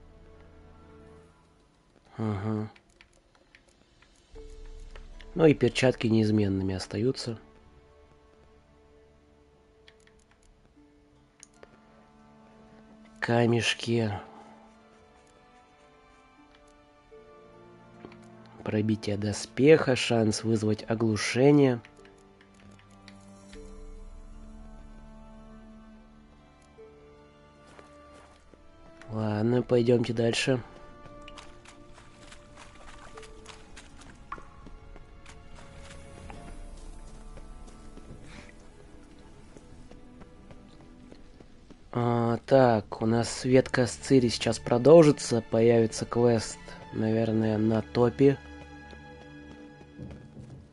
Угу. Ну и перчатки неизменными остаются. Камешки. Пробитие доспеха, шанс вызвать оглушение. Ладно, пойдемте дальше. Так, у нас ветка с Цири сейчас продолжится. Появится квест, наверное, на топе.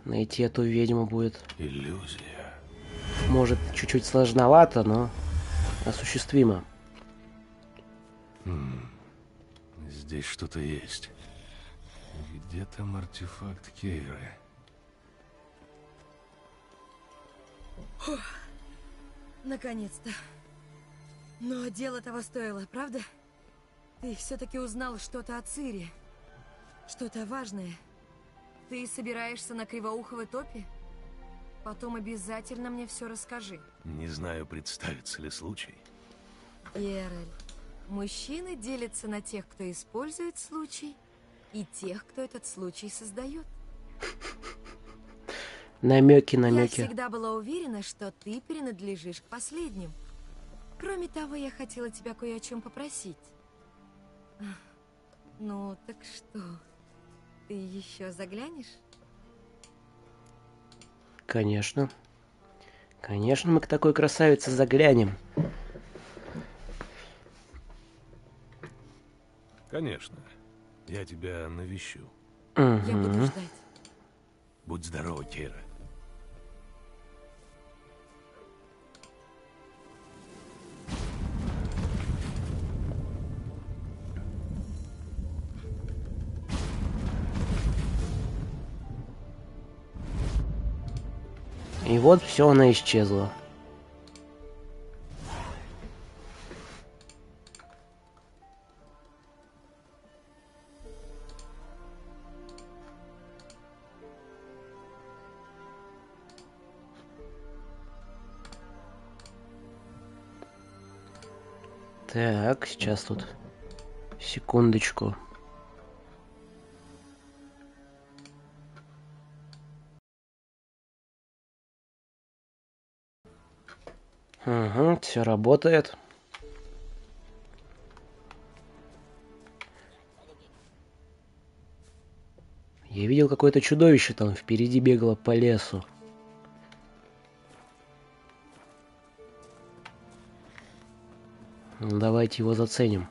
Найти эту ведьму будет. Иллюзия. Может, чуть-чуть сложновато, но осуществимо. Здесь что-то есть. Где там артефакт Кейры? Наконец-то. Но дело того стоило, правда? Ты все-таки узнал что-то о Цири. Что-то важное. Ты собираешься на Кривоуховой топе? Потом обязательно мне все расскажи. Не знаю, представится ли случай. Ерель, мужчины делятся на тех, кто использует случай, и тех, кто этот случай создает. Намеки. Я всегда была уверена, что ты принадлежишь к последним. Кроме того, я хотела тебя кое о чем попросить. Ну, так что? Ты еще заглянешь? Конечно. Конечно, мы к такой красавице заглянем. Конечно. Я тебя навещу. Я буду ждать. Будь здорова, Кейра. И вот все, она исчезла. Так, сейчас тут. Секундочку. Угу, все работает. Я видел какое-то чудовище там впереди бегало по лесу. Давайте его заценим.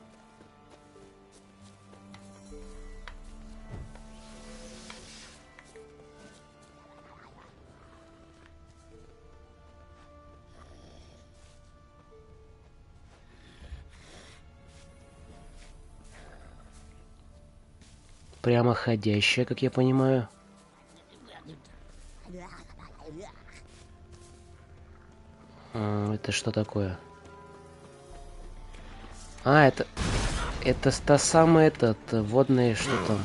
Прямо ходящая, как я понимаю. Это что такое? Это та самая, водная, что там?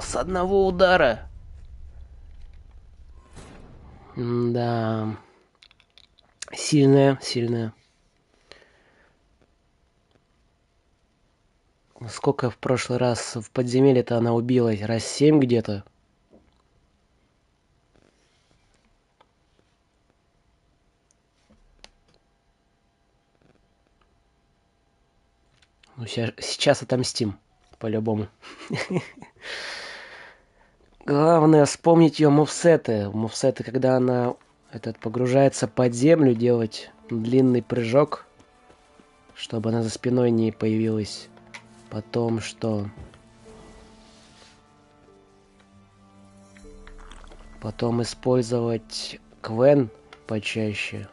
С одного удара. Да. Сильная. Сколько в прошлый раз в подземелье-то она убила? Раз 7 где-то. Ну, сейчас отомстим. По-любому. Главное вспомнить ее мувсеты. Мувсеты, когда она погружается под землю, делать длинный прыжок, чтобы она за спиной не появилась. Потом что? Потом использовать Квен почаще.